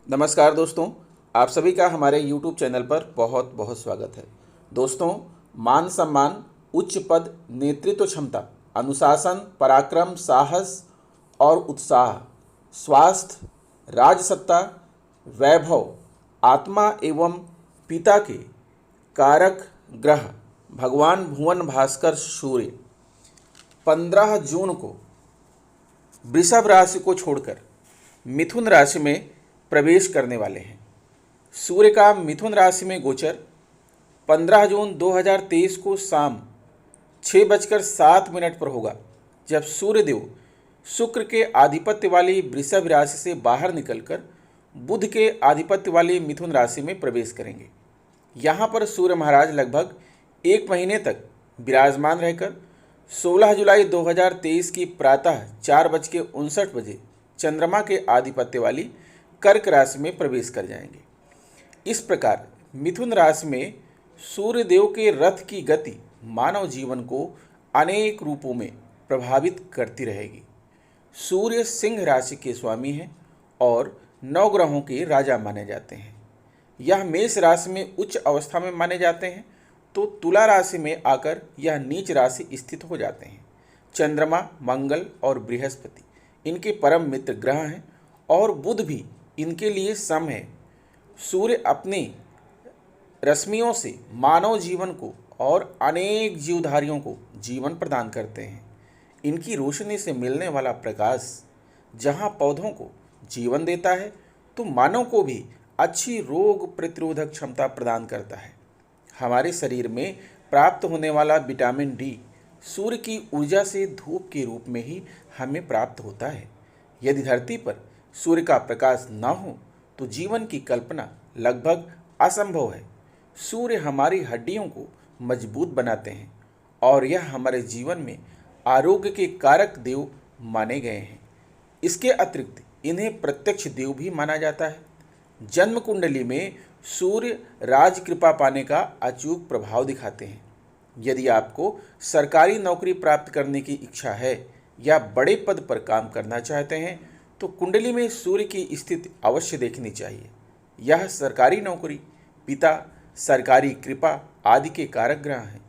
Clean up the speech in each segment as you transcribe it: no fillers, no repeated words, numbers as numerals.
नमस्कार दोस्तों, आप सभी का हमारे YouTube चैनल पर बहुत बहुत स्वागत है। दोस्तों, मान सम्मान, उच्च पद, नेतृत्व क्षमता, अनुशासन, पराक्रम, साहस और उत्साह, स्वास्थ्य, राजसत्ता, वैभव, आत्मा एवं पिता के कारक ग्रह भगवान भुवन भास्कर सूर्य 15 जून को वृषभ राशि को छोड़कर मिथुन राशि में प्रवेश करने वाले हैं। सूर्य का मिथुन राशि में गोचर 15 जून 2023 को शाम 6:07 पर होगा, जब सूर्यदेव शुक्र के आधिपत्य वाली वृषभ राशि से बाहर निकलकर बुध के आधिपत्य वाली मिथुन राशि में प्रवेश करेंगे। यहाँ पर सूर्य महाराज लगभग 1 महीने तक विराजमान रहकर 16 जुलाई 2023 की प्रातः 4:59 चंद्रमा के आधिपत्य वाली कर्क राशि में प्रवेश कर जाएंगे। इस प्रकार मिथुन राशि में सूर्यदेव के रथ की गति मानव जीवन को अनेक रूपों में प्रभावित करती रहेगी। सूर्य सिंह राशि के स्वामी हैं और 9 ग्रहों के राजा माने जाते हैं। यह मेष राशि में उच्च अवस्था में माने जाते हैं, तो तुला राशि में आकर यह नीच राशि स्थित हो जाते हैं। चंद्रमा, मंगल और बृहस्पति इनके परम मित्र ग्रह हैं और बुध भी इनके लिए सम है। सूर्य अपनी रश्मियों से मानव जीवन को और अनेक जीवधारियों को जीवन प्रदान करते हैं। इनकी रोशनी से मिलने वाला प्रकाश जहाँ पौधों को जीवन देता है, तो मानव को भी अच्छी रोग प्रतिरोधक क्षमता प्रदान करता है। हमारे शरीर में प्राप्त होने वाला विटामिन डी सूर्य की ऊर्जा से धूप के रूप में ही हमें प्राप्त होता है। यदि धरती पर सूर्य का प्रकाश न हो तो जीवन की कल्पना लगभग असंभव है। सूर्य हमारी हड्डियों को मजबूत बनाते हैं और यह हमारे जीवन में आरोग्य के कारक देव माने गए हैं। इसके अतिरिक्त इन्हें प्रत्यक्ष देव भी माना जाता है। जन्म कुंडली में सूर्य राज कृपा पाने का अचूक प्रभाव दिखाते हैं। यदि आपको सरकारी नौकरी प्राप्त करने की इच्छा है या बड़े पद पर काम करना चाहते हैं, तो कुंडली में सूर्य की स्थिति अवश्य देखनी चाहिए। यह सरकारी नौकरी, पिता, सरकारी कृपा आदि के कारक ग्रह हैं।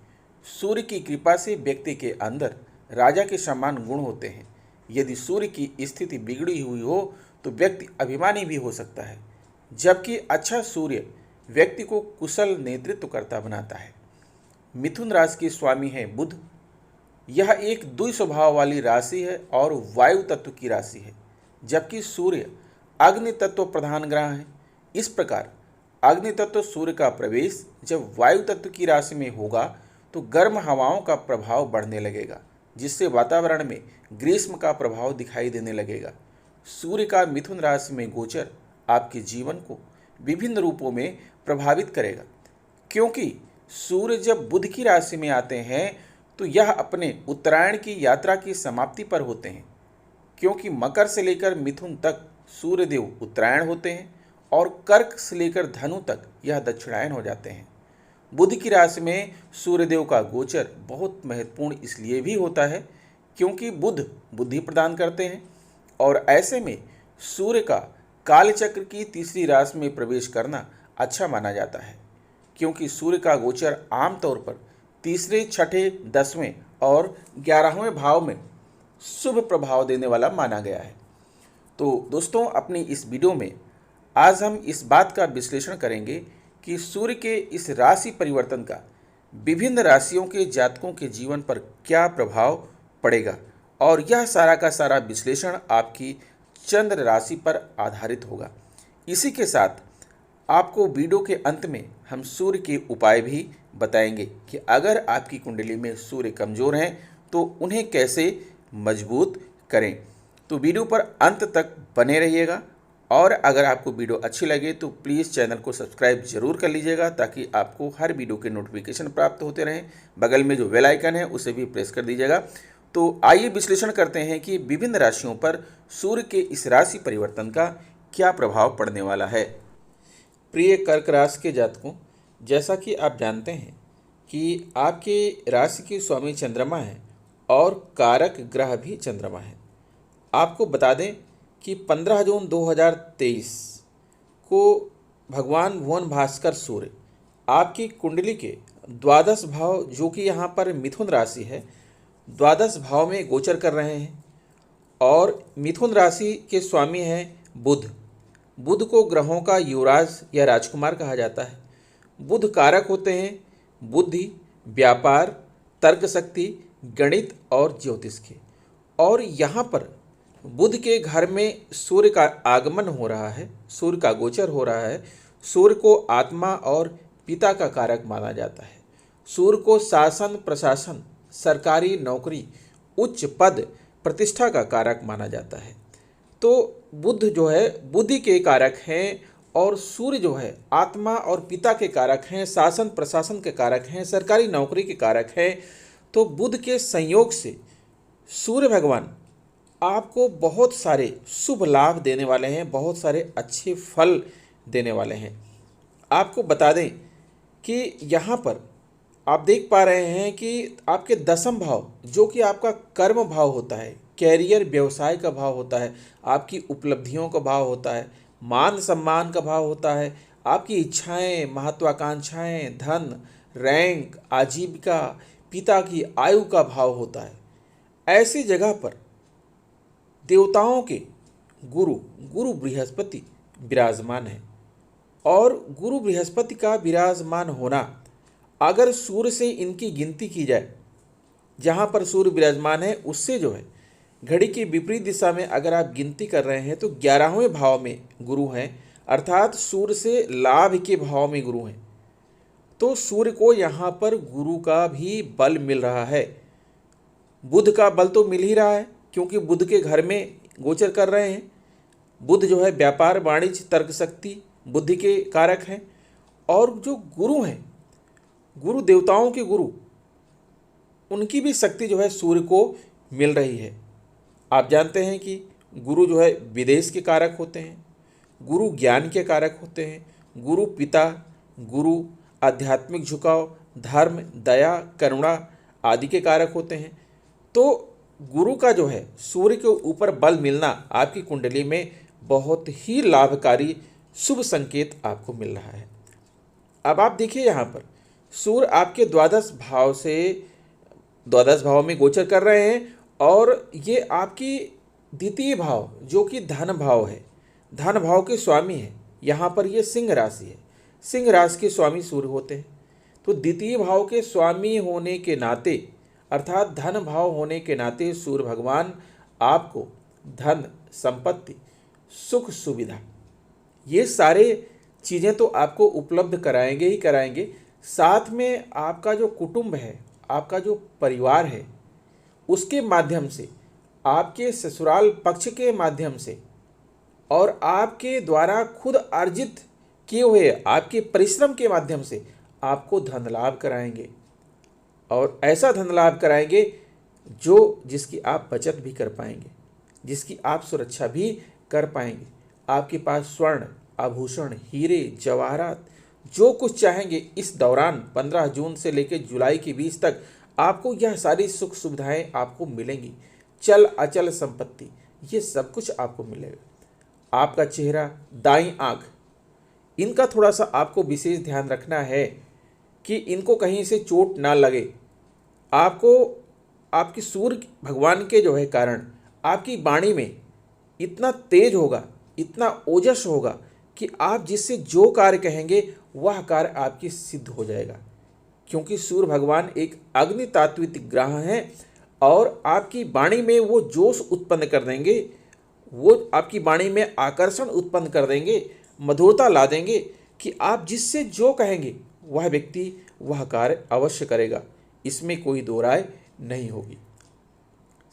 सूर्य की कृपा से व्यक्ति के अंदर राजा के समान गुण होते हैं। यदि सूर्य की स्थिति बिगड़ी हुई हो तो व्यक्ति अभिमानी भी हो सकता है, जबकि अच्छा सूर्य व्यक्ति को कुशल नेतृत्वकर्ता बनाता है। मिथुन राशि के स्वामी है बुध। यह एक द्वि स्वभाव वाली राशि है और वायु तत्व की राशि है, जबकि सूर्य अग्नि तत्व प्रधान ग्रह है। इस प्रकार अग्नि तत्व सूर्य का प्रवेश जब वायु तत्व की राशि में होगा तो गर्म हवाओं का प्रभाव बढ़ने लगेगा, जिससे वातावरण में ग्रीष्म का प्रभाव दिखाई देने लगेगा। सूर्य का मिथुन राशि में गोचर आपके जीवन को विभिन्न रूपों में प्रभावित करेगा, क्योंकि सूर्य जब बुध की राशि में आते हैं तो यह अपने उत्तरायण की यात्रा की समाप्ति पर होते हैं। क्योंकि मकर से लेकर मिथुन तक सूर्यदेव उत्तरायण होते हैं और कर्क से लेकर धनु तक यह दक्षिणायन हो जाते हैं। बुध की राशि में सूर्यदेव का गोचर बहुत महत्वपूर्ण इसलिए भी होता है क्योंकि बुध बुद्धि प्रदान करते हैं, और ऐसे में सूर्य का कालचक्र की तीसरी राशि में प्रवेश करना अच्छा माना जाता है, क्योंकि सूर्य का गोचर आमतौर पर तीसरे, छठे, 10वें और 11वें भाव में शुभ प्रभाव देने वाला माना गया है। तो दोस्तों, अपनी इस वीडियो में आज हम इस बात का विश्लेषण करेंगे कि सूर्य के इस राशि परिवर्तन का विभिन्न राशियों के जातकों के जीवन पर क्या प्रभाव पड़ेगा, और यह सारा का सारा विश्लेषण आपकी चंद्र राशि पर आधारित होगा। इसी के साथ आपको वीडियो के अंत में हम सूर्य के उपाय भी बताएंगे कि अगर आपकी कुंडली में सूर्य कमज़ोर हैं तो उन्हें कैसे मजबूत करें। तो वीडियो पर अंत तक बने रहिएगा, और अगर आपको वीडियो अच्छी लगे तो प्लीज़ चैनल को सब्सक्राइब जरूर कर लीजिएगा, ताकि आपको हर वीडियो के नोटिफिकेशन प्राप्त होते रहें। बगल में जो बेल आइकन है उसे भी प्रेस कर दीजिएगा। तो आइए विश्लेषण करते हैं कि विभिन्न राशियों पर सूर्य के इस राशि परिवर्तन का क्या प्रभाव पड़ने वाला है। प्रिय कर्क राशि के जातकों, जैसा कि आप जानते हैं कि आपके राशि के स्वामी चंद्रमा है और कारक ग्रह भी चंद्रमा है। आपको बता दें कि 15 जून 2023 आपको भगवान भुवन भास्कर सूर्य आपकी कुंडली के द्वादश भाव, जो कि यहाँ पर मिथुन राशि है, द्वादश भाव में गोचर कर रहे हैं। और मिथुन राशि के स्वामी हैं बुध। बुध को ग्रहों का युवराज या राजकुमार कहा जाता है। बुध कारक होते हैं बुद्धि, व्यापार, तर्क शक्ति, गणित और ज्योतिष के। और यहाँ पर बुध के घर में सूर्य का आगमन हो रहा है, सूर्य का गोचर हो रहा है। सूर्य को आत्मा और पिता का कारक माना जाता है। सूर्य को शासन, प्रशासन, सरकारी नौकरी, उच्च पद, प्रतिष्ठा का कारक माना जाता है। तो बुध जो है बुद्धि के कारक हैं और सूर्य जो है आत्मा और पिता के कारक हैं, शासन प्रशासन के कारक हैं, सरकारी नौकरी के कारक हैं। तो बुध के संयोग से सूर्य भगवान आपको बहुत सारे शुभ लाभ देने वाले हैं, बहुत सारे अच्छे फल देने वाले हैं। आपको बता दें कि यहाँ पर आप देख पा रहे हैं कि आपके दसम भाव, जो कि आपका कर्म भाव होता है, कैरियर व्यवसाय का भाव होता है, आपकी उपलब्धियों का भाव होता है, मान सम्मान का भाव होता है, आपकी इच्छाएं, महत्वाकांक्षाएं, धन, रैंक, आजीविका, पिता की आयु का भाव होता है। ऐसी जगह पर देवताओं के गुरु बृहस्पति विराजमान है। और गुरु बृहस्पति का विराजमान होना, अगर सूर्य से इनकी गिनती की जाए, जहाँ पर सूर्य विराजमान है उससे जो है घड़ी की विपरीत दिशा में अगर आप गिनती कर रहे हैं तो 11वें भाव में गुरु हैं, अर्थात सूर्य से लाभ के भाव में गुरु हैं। तो सूर्य को यहाँ पर गुरु का भी बल मिल रहा है। बुध का बल तो मिल ही रहा है क्योंकि बुध के घर में गोचर कर रहे हैं। बुध जो है व्यापार, वाणिज्य, तर्क शक्ति, बुद्धि के कारक हैं। और जो गुरु हैं, गुरु देवताओं के गुरु, उनकी भी शक्ति जो है सूर्य को मिल रही है। आप जानते हैं कि गुरु जो है विदेश के कारक होते हैं, गुरु ज्ञान के कारक होते हैं, गुरु पिता, गुरु आध्यात्मिक झुकाव, धर्म, दया, करुणा आदि के कारक होते हैं। तो गुरु का जो है सूर्य के ऊपर बल मिलना आपकी कुंडली में बहुत ही लाभकारी शुभ संकेत आपको मिल रहा है। अब आप देखिए यहाँ पर सूर्य आपके द्वादश भाव में गोचर कर रहे हैं और ये आपकी द्वितीय भाव, जो कि धन भाव है, धन भाव के स्वामी है। यहाँ पर ये सिंह राशि है, सिंह राशि के स्वामी सूर्य होते हैं। तो द्वितीय भाव के स्वामी होने के नाते, अर्थात धन भाव होने के नाते, सूर्य भगवान आपको धन, संपत्ति, सुख, सुविधा, ये सारे चीज़ें तो आपको उपलब्ध कराएंगे ही कराएंगे। साथ में आपका जो कुटुंब है, आपका जो परिवार है, उसके माध्यम से, आपके ससुराल पक्ष के माध्यम से और आपके द्वारा खुद अर्जित किए हुए आपके परिश्रम के माध्यम से आपको धन लाभ कराएंगे। और ऐसा धन लाभ कराएंगे जिसकी आप बचत भी कर पाएंगे, जिसकी आप सुरक्षा भी कर पाएंगे। आपके पास स्वर्ण, आभूषण, हीरे, जवाहरात, जो कुछ चाहेंगे इस दौरान 15 जून से लेकर जुलाई के 20 तक आपको यह सारी सुख सुविधाएं आपको मिलेंगी। चल अचल संपत्ति, ये सब कुछ आपको मिलेगा। आपका चेहरा, दाईं आँख, इनका थोड़ा सा आपको विशेष ध्यान रखना है कि इनको कहीं से चोट ना लगे। आपको आपकी सूर्य भगवान के जो है कारण आपकी वाणी में इतना तेज होगा, इतना ओजस होगा कि आप जिससे जो कार्य कहेंगे वह कार्य आपकी सिद्ध हो जाएगा। क्योंकि सूर्य भगवान एक अग्नि तात्विक ग्रह हैं और आपकी वाणी में वो जोश उत्पन्न कर देंगे, वो आपकी वाणी में आकर्षण उत्पन्न कर देंगे, मधुरता ला देंगे कि आप जिससे जो कहेंगे वह व्यक्ति वह कार्य अवश्य करेगा। इसमें कोई दो राय नहीं होगी।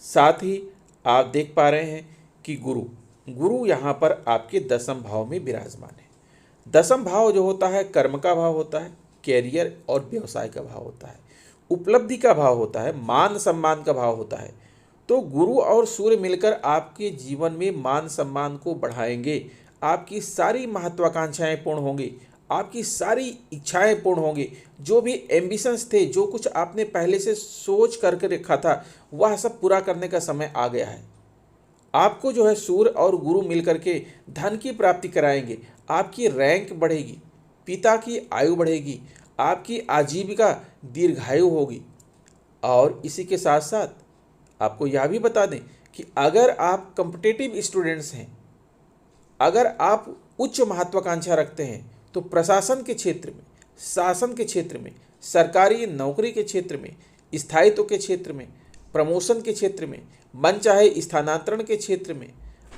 साथ ही आप देख पा रहे हैं कि गुरु यहाँ पर आपके दसम भाव में विराजमान है। दसम भाव जो होता है कर्म का भाव होता है, कैरियर और व्यवसाय का भाव होता है, उपलब्धि का भाव होता है, मान सम्मान का भाव होता है। तो गुरु और सूर्य मिलकर आपके जीवन में मान सम्मान को बढ़ाएंगे। आपकी सारी महत्वाकांक्षाएं पूर्ण होंगी, आपकी सारी इच्छाएं पूर्ण होंगी। जो भी एम्बिशंस थे, जो कुछ आपने पहले से सोच करके रखा था, वह सब पूरा करने का समय आ गया है। आपको जो है सूर्य और गुरु मिलकर के धन की प्राप्ति कराएंगे, आपकी रैंक बढ़ेगी, पिता की आयु बढ़ेगी, आपकी आजीविका दीर्घायु होगी। और इसी के साथ साथ आपको यह भी बता दें कि अगर आप कॉम्पिटिटिव स्टूडेंट्स हैं, अगर आप उच्च महत्वाकांक्षा रखते हैं, तो प्रशासन के क्षेत्र में, शासन के क्षेत्र में, सरकारी नौकरी के क्षेत्र में, स्थायित्व के क्षेत्र में, प्रमोशन के क्षेत्र में, मनचाहे स्थानांतरण के क्षेत्र में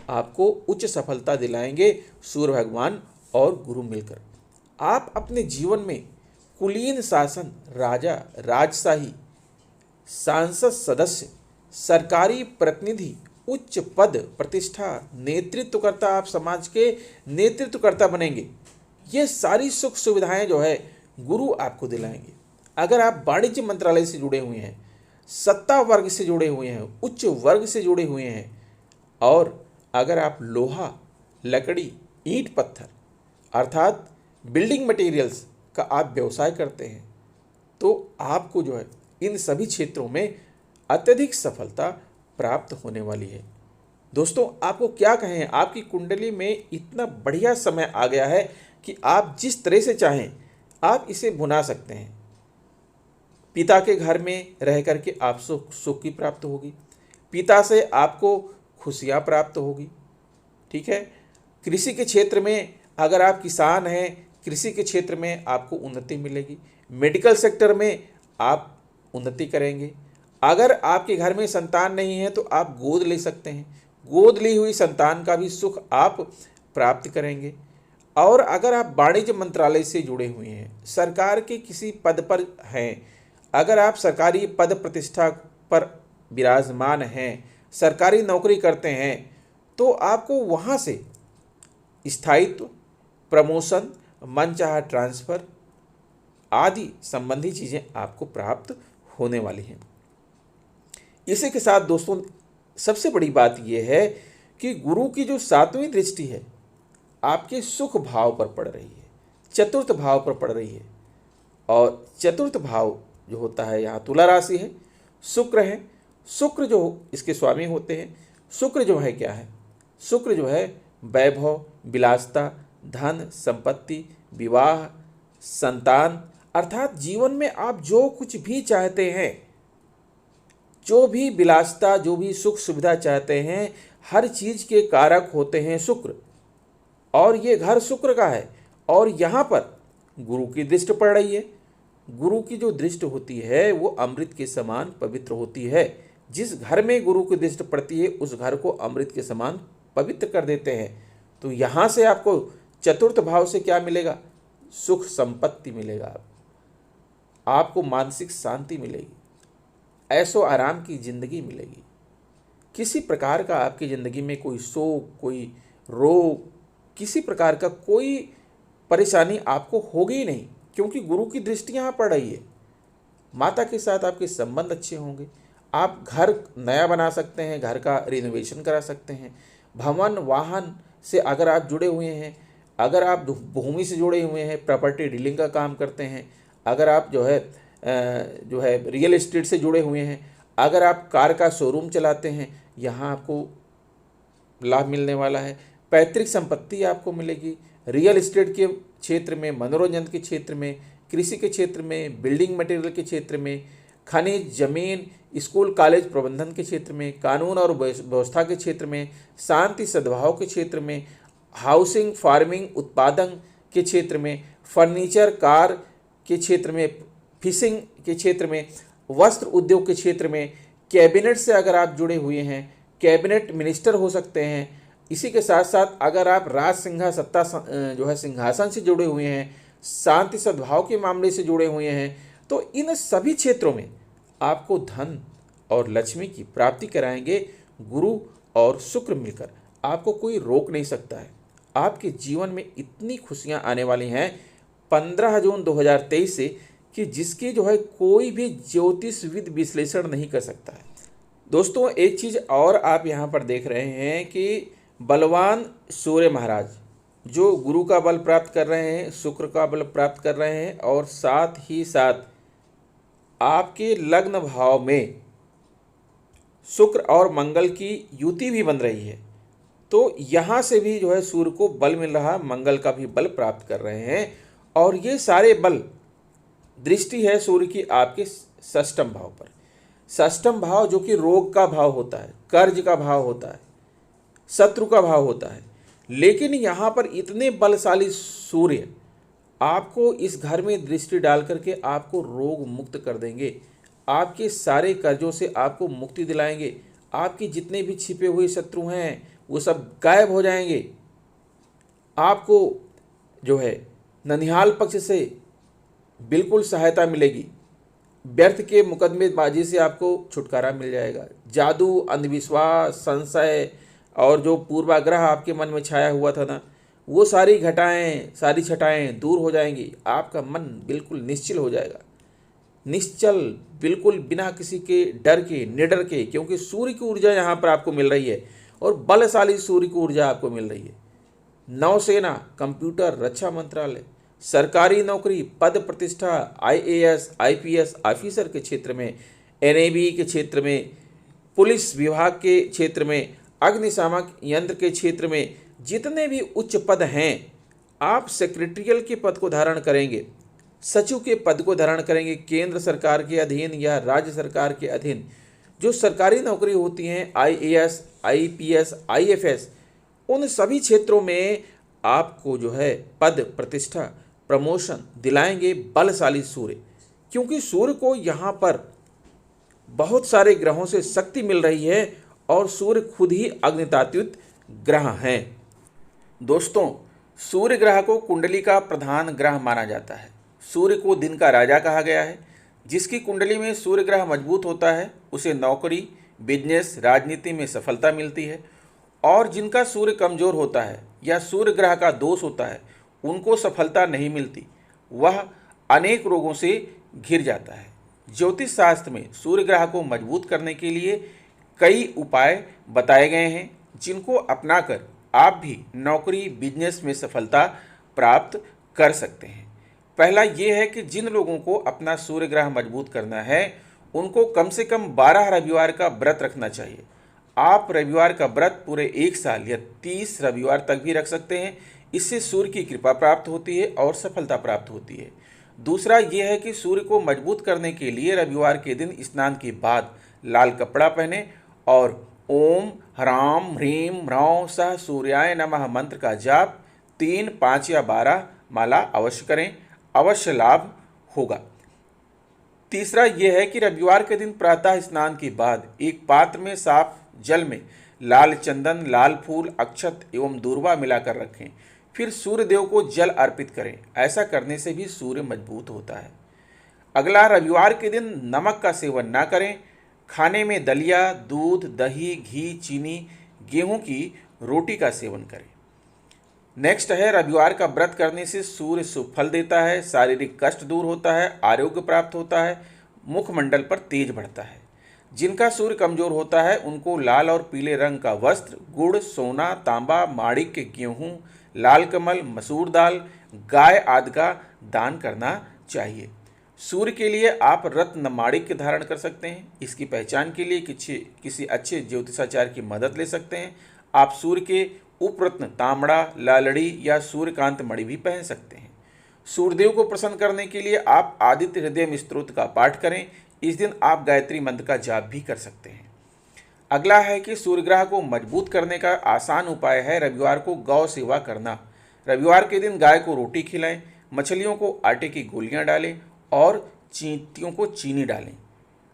आपको उच्च सफलता दिलाएंगे सूर्य भगवान और गुरु मिलकर। आप अपने जीवन में कुलीन शासन, राजा, राजशाही, सांसद सदस्य, सरकारी प्रतिनिधि, उच्च पद प्रतिष्ठा, नेतृत्वकर्ता, आप समाज के नेतृत्वकर्ता बनेंगे। ये सारी सुख सुविधाएं जो है गुरु आपको दिलाएंगे। अगर आप वाणिज्य मंत्रालय से जुड़े हुए हैं, सत्ता वर्ग से जुड़े हुए हैं, उच्च वर्ग से जुड़े हुए हैं, और अगर आप लोहा, लकड़ी, ईंट पत्थर अर्थात बिल्डिंग मटेरियल्स का आप व्यवसाय करते हैं, तो आपको जो है इन सभी क्षेत्रों में अत्यधिक सफलता प्राप्त होने वाली है। दोस्तों, आपको क्या कहें, आपकी कुंडली में इतना बढ़िया समय आ गया है कि आप जिस तरह से चाहें आप इसे बुना सकते हैं। पिता के घर में रह करके आप सुख की प्राप्त होगी, पिता से आपको खुशियाँ प्राप्त होगी। ठीक है, कृषि के क्षेत्र में अगर आप किसान हैं, कृषि के क्षेत्र में आपको उन्नति मिलेगी, मेडिकल सेक्टर में आप उन्नति करेंगे। अगर आपके घर में संतान नहीं है तो आप गोद ले सकते हैं, गोद ली हुई संतान का भी सुख आप प्राप्त करेंगे। और अगर आप वाणिज्य मंत्रालय से जुड़े हुए हैं, सरकार के किसी पद पर हैं, अगर आप सरकारी पद प्रतिष्ठा पर विराजमान हैं, सरकारी नौकरी करते हैं, तो आपको वहाँ से स्थायित्व, प्रमोशन, मनचाहा ट्रांसफ़र आदि संबंधी चीज़ें आपको प्राप्त होने वाली हैं। इसी के साथ दोस्तों सबसे बड़ी बात यह है कि गुरु की जो 7वीं दृष्टि है आपके सुख भाव पर पड़ रही है, चतुर्थ भाव पर पड़ रही है। और चतुर्थ भाव जो होता है यहाँ तुला राशि है, शुक्र है। शुक्र जो इसके स्वामी होते हैं, शुक्र जो है क्या है, शुक्र जो है वैभव, विलासिता, धन, संपत्ति, विवाह, संतान, अर्थात जीवन में आप जो कुछ भी चाहते हैं, जो भी विलासिता, जो भी सुख सुविधा चाहते हैं, हर चीज़ के कारक होते हैं शुक्र। और ये घर शुक्र का है और यहाँ पर गुरु की दृष्टि पड़ रही है। गुरु की जो दृष्टि होती है वो अमृत के समान पवित्र होती है। जिस घर में गुरु की दृष्टि पड़ती है उस घर को अमृत के समान पवित्र कर देते हैं। तो यहाँ से आपको चतुर्थ भाव से क्या मिलेगा, सुख संपत्ति मिलेगा, आपको मानसिक शांति मिलेगी, ऐशो आराम की ज़िंदगी मिलेगी। किसी प्रकार का आपकी ज़िंदगी में कोई शोक, कोई रोग, किसी प्रकार का कोई परेशानी आपको होगी ही नहीं, क्योंकि गुरु की दृष्टि यहाँ पड़ रही है। माता के साथ आपके संबंध अच्छे होंगे, आप घर नया बना सकते हैं, घर का रिनोवेशन करा सकते हैं। भवन वाहन से अगर आप जुड़े हुए हैं, अगर आप भूमि से जुड़े हुए हैं, प्रॉपर्टी डीलिंग का काम करते हैं, अगर आप जो है रियल एस्टेट से जुड़े हुए हैं, अगर आप कार का शोरूम चलाते हैं, यहाँ आपको लाभ मिलने वाला है। पैतृक संपत्ति आपको मिलेगी। रियल एस्टेट के क्षेत्र में, मनोरंजन के क्षेत्र में, कृषि के क्षेत्र में, बिल्डिंग मटेरियल के क्षेत्र में, खनिज, जमीन, स्कूल कॉलेज प्रबंधन के क्षेत्र में, कानून और व्यवस्था के क्षेत्र में, शांति सद्भाव के क्षेत्र में, हाउसिंग, फार्मिंग, उत्पादन के क्षेत्र में, फर्नीचर, कार के क्षेत्र में, फिशिंग के क्षेत्र में, वस्त्र उद्योग के क्षेत्र में, कैबिनेट से अगर आप जुड़े हुए हैं, कैबिनेट मिनिस्टर हो सकते हैं। इसी के साथ साथ अगर आप राज सिंहा सत्ता जो है सिंहासन से जुड़े हुए हैं, शांति सद्भाव के मामले से जुड़े हुए हैं, तो इन सभी क्षेत्रों में आपको धन और लक्ष्मी की प्राप्ति कराएंगे गुरु और शुक्र मिलकर। आपको कोई रोक नहीं सकता है। आपके जीवन में इतनी खुशियां आने वाली हैं 15 जून 2023 से कि जिसकी जो है कोई भी ज्योतिषविद विश्लेषण नहीं कर सकता है। दोस्तों, एक चीज़ और आप यहाँ पर देख रहे हैं कि बलवान सूर्य महाराज जो गुरु का बल प्राप्त कर रहे हैं, शुक्र का बल प्राप्त कर रहे हैं, और साथ ही साथ आपके लग्न भाव में शुक्र और मंगल की युति भी बन रही है, तो यहाँ से भी जो है सूर्य को बल मिल रहा, मंगल का भी बल प्राप्त कर रहे हैं। और ये सारे बल, दृष्टि है सूर्य की आपके षष्ठम भाव पर। षष्ठम भाव जो कि रोग का भाव होता है, कर्ज का भाव होता है, शत्रु का भाव होता है, लेकिन यहाँ पर इतने बलशाली सूर्य आपको इस घर में दृष्टि डाल करके आपको रोग मुक्त कर देंगे, आपके सारे कर्जों से आपको मुक्ति दिलाएंगे, आपके जितने भी छिपे हुए शत्रु हैं वो सब गायब हो जाएंगे। आपको जो है ननिहाल पक्ष से बिल्कुल सहायता मिलेगी, व्यर्थ के मुकदमेबाजी से आपको छुटकारा मिल जाएगा। जादू, अंधविश्वास, संशय और जो पूर्वाग्रह आपके मन में छाया हुआ था ना, वो सारी घटाएं, सारी छटाएं दूर हो जाएंगी। आपका मन बिल्कुल निश्चल हो जाएगा, निश्चल, बिल्कुल बिना किसी के डर के, निडर के, क्योंकि सूर्य की ऊर्जा यहाँ पर आपको मिल रही है और बलशाली सूर्य की ऊर्जा आपको मिल रही है। नौसेना, कंप्यूटर, रक्षा मंत्रालय, सरकारी नौकरी, पद प्रतिष्ठा, आईएएस, आईपीएस ऑफिसर के क्षेत्र में, एनएबी के क्षेत्र में, पुलिस विभाग के क्षेत्र में, अग्निशामक यंत्र के क्षेत्र में जितने भी उच्च पद हैं, आप सेक्रेटरियल के पद को धारण करेंगे, सचिव के पद को धारण करेंगे। केंद्र सरकार के अधीन या राज्य सरकार के अधीन जो सरकारी नौकरी होती हैं, आईएएस, आईपीएस, आईएफएस, उन सभी क्षेत्रों में आपको जो है पद प्रतिष्ठा, प्रमोशन दिलाएंगे बलशाली सूर्य। क्योंकि सूर्य को यहाँ पर बहुत सारे ग्रहों से शक्ति मिल रही है और सूर्य खुद ही अग्नितात्विक ग्रह हैं। दोस्तों, सूर्य ग्रह को कुंडली का प्रधान ग्रह माना जाता है। सूर्य को दिन का राजा कहा गया है। जिसकी कुंडली में सूर्य ग्रह मजबूत होता है उसे नौकरी, बिजनेस, राजनीति में सफलता मिलती है। और जिनका सूर्य कमजोर होता है या सूर्य ग्रह का दोष होता है उनको सफलता नहीं मिलती, वह अनेक रोगों से घिर जाता है। ज्योतिष शास्त्र में सूर्य ग्रह को मजबूत करने के लिए कई उपाय बताए गए हैं, जिनको अपनाकर आप भी नौकरी, बिजनेस में सफलता प्राप्त कर सकते हैं। पहला ये है कि जिन लोगों को अपना सूर्य ग्रह मजबूत करना है उनको कम से कम 12 रविवार का व्रत रखना चाहिए। आप रविवार का व्रत पूरे 1 साल या 30 रविवार तक भी रख सकते हैं। इससे सूर्य की कृपा प्राप्त होती है और सफलता प्राप्त होती है। दूसरा ये है कि सूर्य को मजबूत करने के लिए रविवार के दिन स्नान के बाद लाल कपड़ा पहने और ओम ह्राम ह्रीम ह्रौं सह सूर्याय नमः मंत्र का जाप 3, 5 या 12 माला अवश्य करें, अवश्य लाभ होगा। तीसरा यह है कि रविवार के दिन प्रातः स्नान के बाद एक पात्र में साफ जल में लाल चंदन, लाल फूल, अक्षत एवं दूर्वा मिलाकर रखें, फिर सूर्य देव को जल अर्पित करें। ऐसा करने से भी सूर्य मजबूत होता है। अगला, रविवार के दिन नमक का सेवन ना करें। खाने में दलिया, दूध, दही, घी, चीनी, गेहूं की रोटी का सेवन करें। नेक्स्ट है, रविवार का व्रत करने से सूर्य शुभ फल देता है, शारीरिक कष्ट दूर होता है, आरोग्य प्राप्त होता है, मुखमंडल पर तेज बढ़ता है। जिनका सूर्य कमजोर होता है उनको लाल और पीले रंग का वस्त्र, गुड़, सोना, तांबा, माणिक्य, गेहूं, लाल कमल, मसूर दाल, गाय आदि का दान करना चाहिए। सूर्य के लिए आप रत्न माणिक्य धारण कर सकते हैं। इसकी पहचान के लिए किसी अच्छे ज्योतिषाचार्य की मदद ले सकते हैं। आप सूर्य के उपरत्न तांबड़ा, लालड़ी या सूर्यकांत मणि भी पहन सकते हैं। सूर्यदेव को प्रसन्न करने के लिए आप आदित्य हृदय स्तोत्र का पाठ करें। इस दिन आप गायत्री मंत्र का जाप भी कर सकते हैं। अगला है कि सूर्य ग्रह को मजबूत करने का आसान उपाय है रविवार को गौ सेवा करना। रविवार के दिन गाय को रोटी खिलाएं, मछलियों को आटे की गोलियां डालें और चींटियों को चीनी डालें।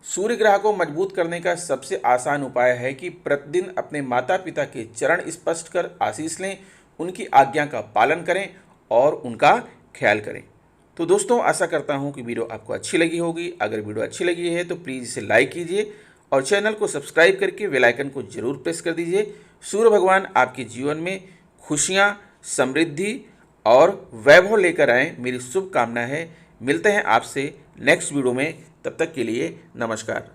सूर्य ग्रह को मजबूत करने का सबसे आसान उपाय है कि प्रतिदिन अपने माता पिता के चरण स्पर्श कर आशीष लें, उनकी आज्ञा का पालन करें और उनका ख्याल करें। तो दोस्तों, आशा करता हूं कि वीडियो आपको अच्छी लगी होगी। अगर वीडियो अच्छी लगी है तो प्लीज़ इसे लाइक कीजिए और चैनल को सब्सक्राइब करके बेल आइकन को जरूर प्रेस कर दीजिए। सूर्य भगवान आपके जीवन में खुशियां, समृद्धि और वैभव लेकर आएँ, मेरी शुभकामना है। मिलते हैं आपसे नेक्स्ट वीडियो में, तब तक के लिए नमस्कार।